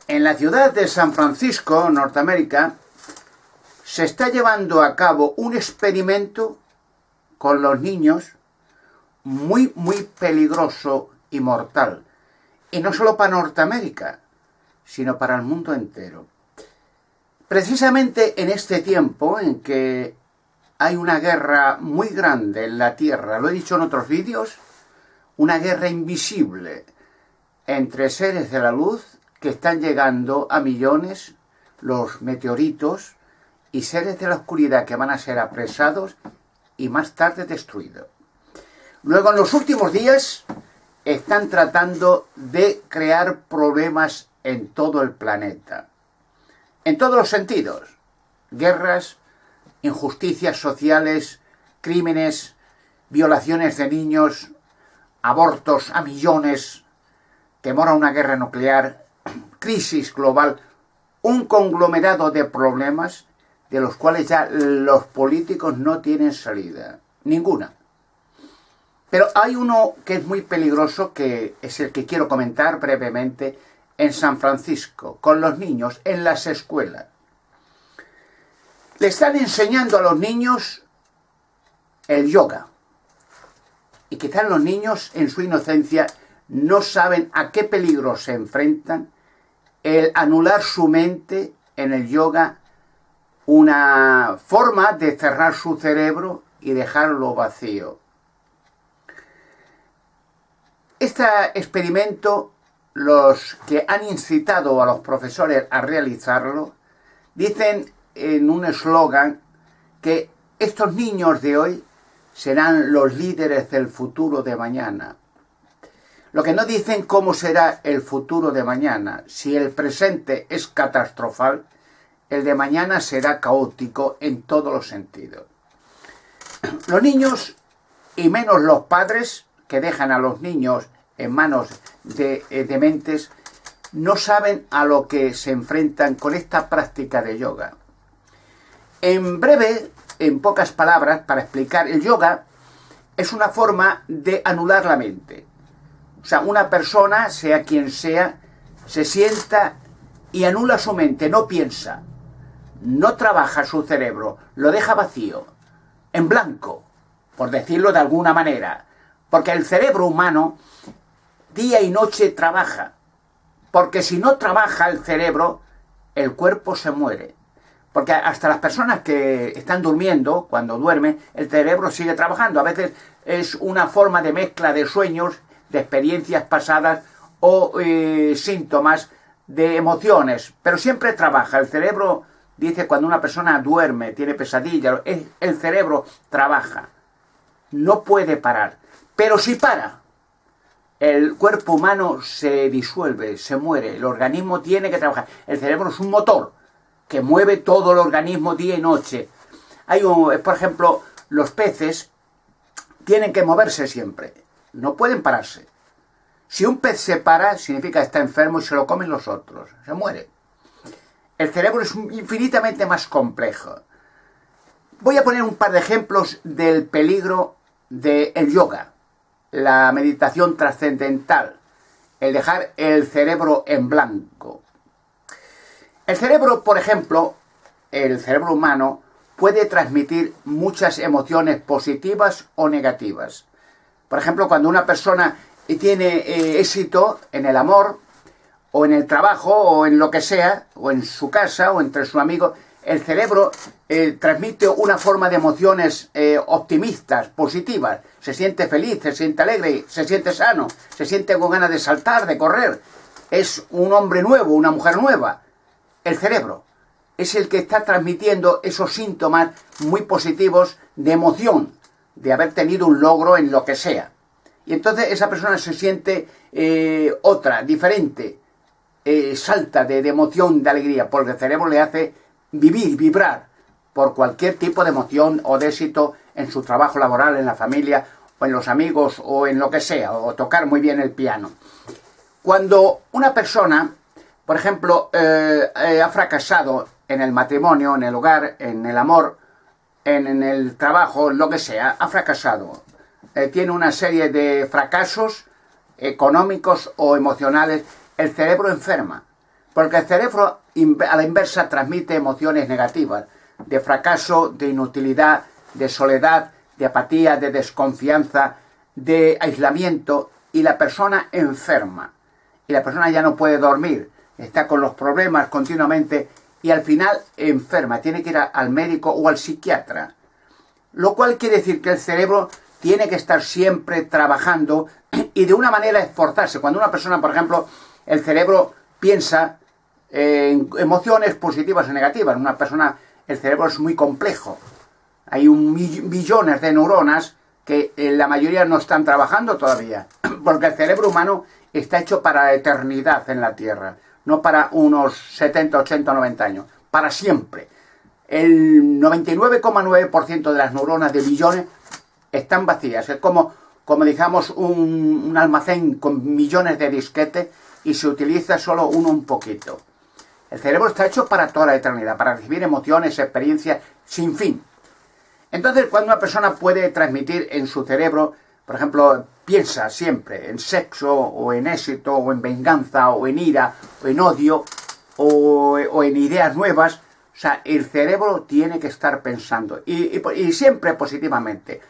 En la ciudad de San Francisco, Norteamérica, se está llevando a cabo un experimento con los niños muy peligroso y mortal. Y no solo para Norteamérica, sino para el mundo entero. Precisamente en este tiempo en que hay una guerra muy grande en la Tierra, lo he dicho en otros vídeos, una guerra invisible entre seres de la luz que están llegando a millones, los meteoritos, y seres de la oscuridad que van a ser apresados y más tarde destruidos. Luego, en los últimos días, están tratando de crear problemas en todo el planeta. En todos los sentidos. Guerras, injusticias sociales, crímenes, violaciones de niños, abortos a millones, temor a una guerra nuclear, crisis global, un conglomerado de problemas de los cuales ya los políticos no tienen salida, ninguna. Pero hay uno que es muy peligroso, que es el que quiero comentar brevemente, en San Francisco, con los niños en las escuelas. Le están enseñando a los niños el yoga. Y quizás los niños, en su inocencia, no saben a qué peligro se enfrentan el anular su mente en el yoga, una forma de cerrar su cerebro y dejarlo vacío. Este experimento, los que han incitado a los profesores a realizarlo, dicen en un eslogan que estos niños de hoy serán los líderes del futuro de mañana. Lo que no dicen cómo será el futuro de mañana. Si el presente es catastrofal, el de mañana será caótico en todos los sentidos. Los niños, y menos los padres, que dejan a los niños en manos de dementes, no saben a lo que se enfrentan con esta práctica de yoga. En breve, en pocas palabras, para explicar, el yoga es una forma de anular la mente. O sea, una persona, sea quien sea, se sienta y anula su mente, no piensa, no trabaja su cerebro, lo deja vacío, en blanco, por decirlo de alguna manera. Porque el cerebro humano día y noche trabaja, porque si no trabaja el cerebro, el cuerpo se muere. Porque hasta las personas que están durmiendo, cuando duermen, el cerebro sigue trabajando. A veces es una forma de mezcla de sueños, de experiencias pasadas o síntomas de emociones, pero siempre trabaja. El cerebro, dice, cuando una persona duerme, tiene pesadillas, el cerebro trabaja, no puede parar. Pero si para, el cuerpo humano se disuelve, se muere, el organismo tiene que trabajar. El cerebro es un motor que mueve todo el organismo día y noche. Por ejemplo, los peces tienen que moverse siempre, no pueden pararse. Si un pez se para, significa que está enfermo y se lo comen los otros, se muere. El cerebro es infinitamente más complejo. Voy a poner un par de ejemplos del peligro del yoga, la meditación trascendental, el dejar el cerebro en blanco. El cerebro, por ejemplo, el cerebro humano, puede transmitir muchas emociones positivas o negativas. Por ejemplo, cuando una persona tiene éxito en el amor, o en el trabajo, o en lo que sea, o en su casa, o entre sus amigos, el cerebro transmite una forma de emociones optimistas, positivas. Se siente feliz, se siente alegre, se siente sano, se siente con ganas de saltar, de correr. Es un hombre nuevo, una mujer nueva. El cerebro es el que está transmitiendo esos síntomas muy positivos de emoción, de haber tenido un logro en lo que sea. Y entonces esa persona se siente diferente, salta de emoción, de alegría, porque el cerebro le hace vibrar por cualquier tipo de emoción o de éxito en su trabajo laboral, en la familia, o en los amigos, o en lo que sea, o tocar muy bien el piano. Cuando una persona, por ejemplo, ha fracasado en el matrimonio, en el hogar, en el amor, en el trabajo, en lo que sea, ha fracasado, tiene una serie de fracasos económicos o emocionales, el cerebro enferma. Porque el cerebro a la inversa transmite emociones negativas, de fracaso, de inutilidad, de soledad, de apatía, de desconfianza, de aislamiento, y la persona enferma. Y la persona ya no puede dormir, está con los problemas continuamente y al final enferma, tiene que ir al médico o al psiquiatra. Lo cual quiere decir que el cerebro tiene que estar siempre trabajando y de una manera esforzarse. Cuando una persona, por ejemplo, el cerebro piensa en emociones positivas o negativas. Una persona, el cerebro es muy complejo. Hay millones de neuronas que la mayoría no están trabajando todavía. Porque el cerebro humano está hecho para la eternidad en la Tierra. No para unos 70, 80, 90 años. Para siempre. El 99,9% de las neuronas de billones están vacías. Es como digamos un almacén con millones de disquetes y se utiliza solo uno un poquito. El cerebro está hecho para toda la eternidad, para recibir emociones, experiencias sin fin. Entonces, cuando una persona puede transmitir en su cerebro, por ejemplo, piensa siempre en sexo, o en éxito, o en venganza, o en ira, o en odio, o en ideas nuevas, o sea, el cerebro tiene que estar pensando, y siempre positivamente.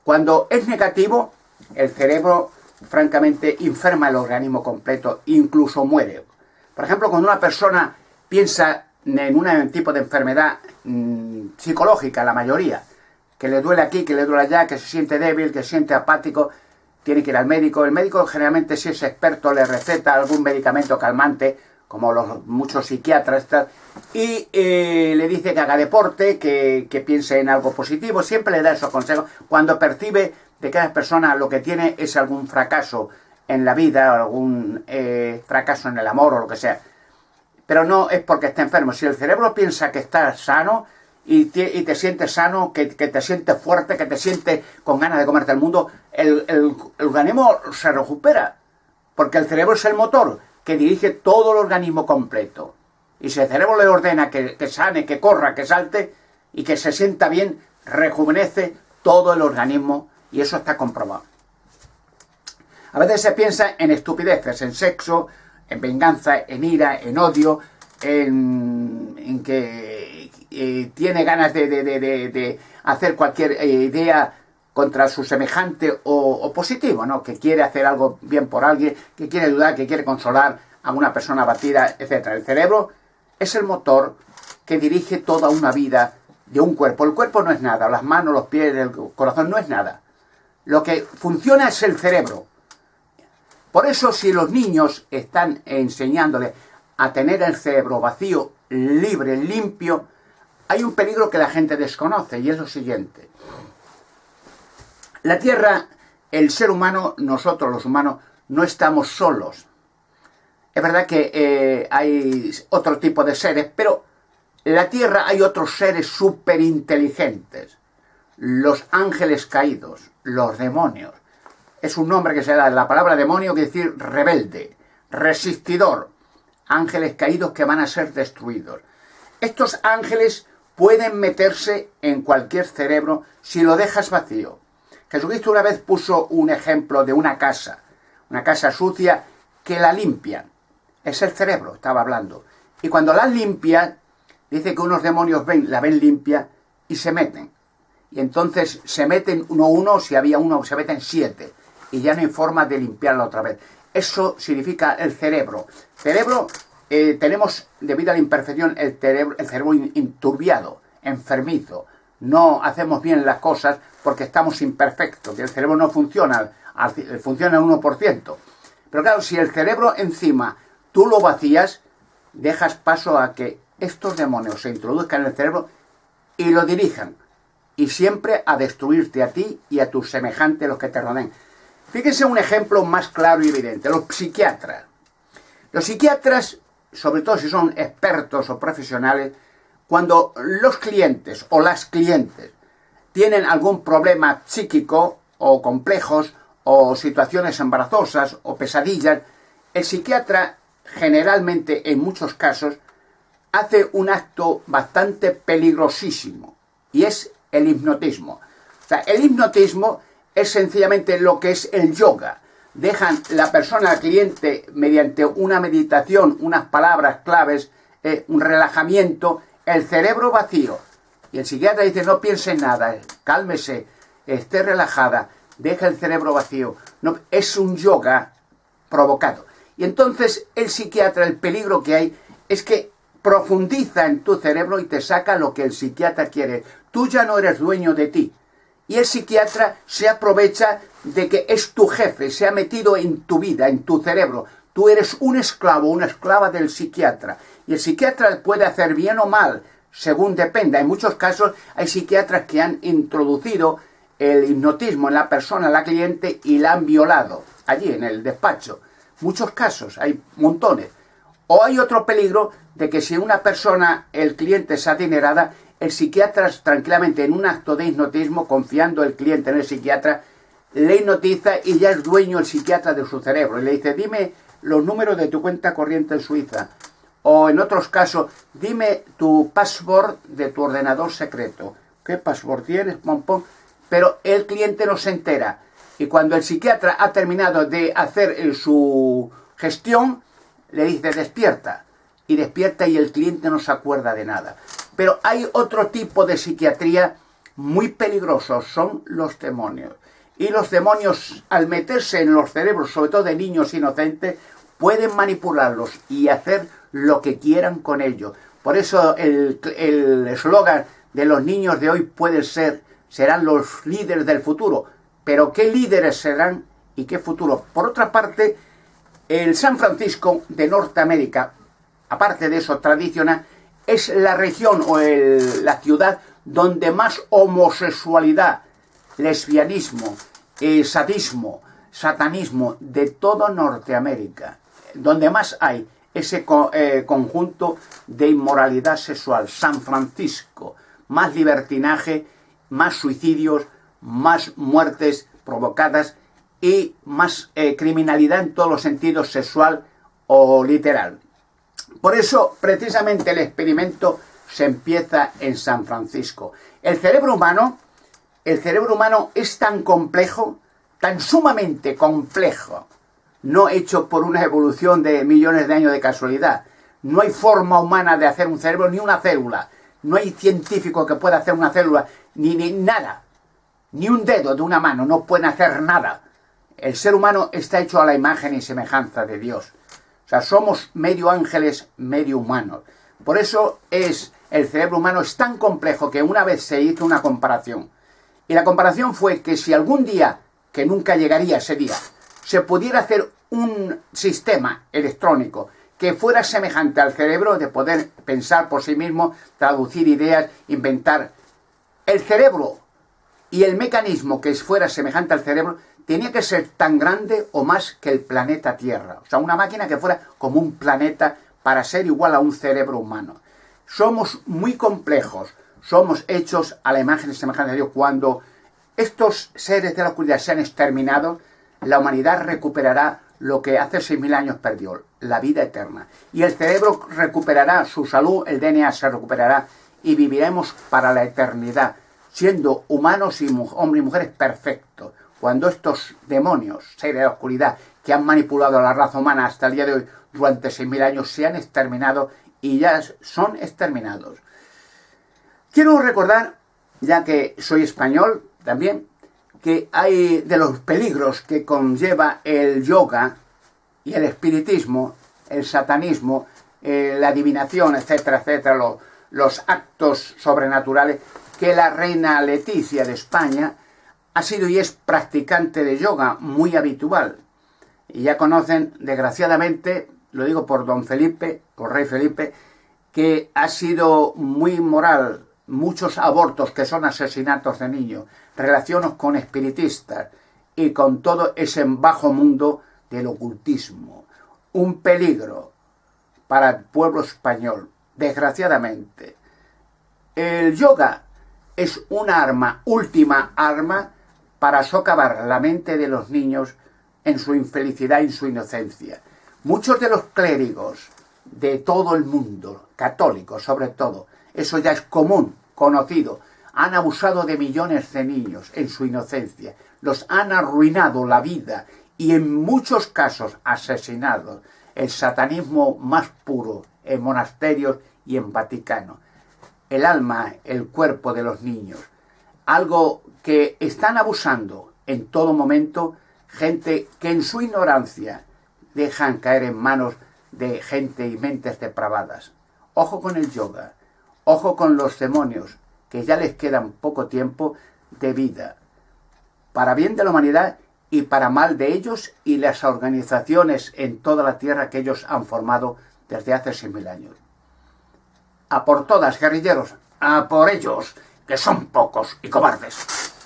Cuando es negativo, el cerebro, francamente, enferma el organismo completo, incluso muere. Por ejemplo, cuando una persona piensa en un tipo de enfermedad psicológica, la mayoría, que le duele aquí, que le duele allá, que se siente débil, que se siente apático, tiene que ir al médico. El médico generalmente, si es experto, le receta algún medicamento calmante, como muchos psiquiatras, y le dice que haga deporte, que piense en algo positivo, siempre le da esos consejos. Cuando percibe de que esa persona lo que tiene es algún fracaso en la vida, algún fracaso en el amor o lo que sea. Pero no es porque esté enfermo. Si el cerebro piensa que está sano y te sientes sano, que te sientes fuerte, que te sientes con ganas de comerte el mundo, el organismo se recupera. Porque el cerebro es el motor que dirige todo el organismo completo. Y si el cerebro le ordena que sane, que corra, que salte y que se sienta bien, rejuvenece todo el organismo, y eso está comprobado. A veces se piensa en estupideces, en sexo, en venganza, en ira, en odio, en que tiene ganas de hacer cualquier idea contra su semejante o positivo, ¿no? Que quiere hacer algo bien por alguien, que quiere ayudar, que quiere consolar a una persona abatida, etc. El cerebro es el motor que dirige toda una vida de un cuerpo. El cuerpo no es nada, las manos, los pies, el corazón no es nada. Lo que funciona es el cerebro. Por eso, si los niños están enseñándoles a tener el cerebro vacío, libre, limpio, hay un peligro que la gente desconoce, y es lo siguiente. La Tierra, el ser humano, nosotros los humanos, no estamos solos. Es verdad que hay otro tipo de seres, pero en la Tierra hay otros seres superinteligentes. Los ángeles caídos, los demonios. Es un nombre que se da, la palabra demonio quiere decir rebelde, resistidor. Ángeles caídos que van a ser destruidos. Estos ángeles pueden meterse en cualquier cerebro si lo dejas vacío. Jesucristo una vez puso un ejemplo de una casa sucia que la limpian. Es el cerebro, estaba hablando. Y cuando la limpian, dice que unos demonios la ven limpia y se meten. Y entonces se meten uno, si había uno, se meten 7. Y ya no hay forma de limpiarla otra vez. Eso significa el cerebro. Cerebro, tenemos, debido a la imperfección, el cerebro enturbiado, enfermizo. No hacemos bien las cosas porque estamos imperfectos. Y el cerebro no funciona, funciona al 1%. Pero claro, si el cerebro encima tú lo vacías, dejas paso a que estos demonios se introduzcan en el cerebro y lo dirijan. Y siempre a destruirte a ti y a tus semejantes, los que te rodeen. Fíjense un ejemplo más claro y evidente. Los psiquiatras. Los psiquiatras, sobre todo si son expertos o profesionales, cuando los clientes o las clientes tienen algún problema psíquico o complejos o situaciones embarazosas o pesadillas, el psiquiatra generalmente, en muchos casos, hace un acto bastante peligrosísimo, y es el hipnotismo. O sea, el hipnotismo es sencillamente lo que es el yoga. dejan la persona, al cliente, mediante una meditación, unas palabras claves, un relajamiento, el cerebro vacío. Y el psiquiatra dice, no piense en nada, cálmese, esté relajada, deja el cerebro vacío. No, es un yoga provocado. Y entonces el psiquiatra, el peligro que hay es que profundiza en tu cerebro y te saca lo que el psiquiatra quiere. Tú ya no eres dueño de ti. Y el psiquiatra se aprovecha de que es tu jefe, se ha metido en tu vida, en tu cerebro. Tú eres un esclavo, una esclava del psiquiatra. Y el psiquiatra puede hacer bien o mal, según dependa. En muchos casos hay psiquiatras que han introducido el hipnotismo en la persona, la cliente, y la han violado allí en el despacho. Muchos casos, hay montones. O hay otro peligro de que si una persona, el cliente, es adinerada, el psiquiatra tranquilamente en un acto de hipnotismo, confiando el cliente en el psiquiatra, le hipnotiza y ya es dueño el psiquiatra de su cerebro. Y le dice, dime los números de tu cuenta corriente en Suiza. O en otros casos, dime tu password de tu ordenador secreto. ¿Qué password tienes? Pom, pom. Pero el cliente no se entera. Y cuando el psiquiatra ha terminado de hacer su gestión, le dice, despierta. Y despierta y el cliente no se acuerda de nada. Pero hay otro tipo de psiquiatría muy peligrosos, son los demonios. Y los demonios, al meterse en los cerebros, sobre todo de niños inocentes, pueden manipularlos y hacer lo que quieran con ellos. Por eso el eslogan de los niños de hoy serán los líderes del futuro. Pero ¿qué líderes serán y qué futuro? Por otra parte, el San Francisco de Norteamérica, aparte de eso tradicional, es la región o la ciudad donde más homosexualidad, lesbianismo, sadismo, satanismo de todo Norteamérica, donde más hay ese conjunto de inmoralidad sexual. San Francisco, más libertinaje, más suicidios, más muertes provocadas y más criminalidad en todos los sentidos, sexual o literal. Por eso, precisamente, el experimento se empieza en San Francisco. El cerebro humano es tan complejo, tan sumamente complejo, no hecho por una evolución de millones de años de casualidad. No hay forma humana de hacer un cerebro, ni una célula. No hay científico que pueda hacer una célula, ni nada. Ni un dedo de una mano, no pueden hacer nada. El ser humano está hecho a la imagen y semejanza de Dios. O sea, somos medio ángeles, medio humanos. Por eso el cerebro humano es tan complejo que una vez se hizo una comparación. Y la comparación fue que si algún día, que nunca llegaría ese día, se pudiera hacer un sistema electrónico que fuera semejante al cerebro, de poder pensar por sí mismo, traducir ideas, inventar. El cerebro y el mecanismo que fuera semejante al cerebro tenía que ser tan grande o más que el planeta Tierra. O sea, una máquina que fuera como un planeta para ser igual a un cerebro humano. Somos muy complejos, somos hechos a la imagen y semejanza de Dios. Cuando estos seres de la oscuridad sean exterminados, la humanidad recuperará lo que hace 6.000 años perdió, la vida eterna. Y el cerebro recuperará su salud, el DNA se recuperará y viviremos para la eternidad, siendo humanos y hombres y mujeres perfectos. Cuando estos demonios, seres de la oscuridad, que han manipulado a la raza humana hasta el día de hoy durante 6.000 años, se han exterminado y ya son exterminados. Quiero recordar, ya que soy español también, que hay de los peligros que conlleva el yoga y el espiritismo, el satanismo, la adivinación, etcétera, etcétera, los actos sobrenaturales, que la reina Leticia de España ha sido y es practicante de yoga muy habitual. Y ya conocen, desgraciadamente, lo digo por don Felipe, por rey Felipe, que ha sido muy inmoral, muchos abortos que son asesinatos de niños, relaciones con espiritistas y con todo ese bajo mundo del ocultismo. Un peligro para el pueblo español, desgraciadamente. El yoga es una arma, última arma, para socavar la mente de los niños en su infelicidad y en su inocencia. Muchos de los clérigos de todo el mundo, católicos sobre todo, eso ya es común, conocido, han abusado de millones de niños en su inocencia, los han arruinado la vida y en muchos casos asesinados, el satanismo más puro en monasterios y en Vaticano, el alma, el cuerpo de los niños, algo que están abusando en todo momento gente que en su ignorancia dejan caer en manos de gente y mentes depravadas. Ojo con el yoga, ojo con los demonios, que ya les quedan poco tiempo de vida, para bien de la humanidad y para mal de ellos y las organizaciones en toda la tierra que ellos han formado desde hace 6.000 años. A por todas, guerrilleros, a por ellos, que son pocos y cobardes.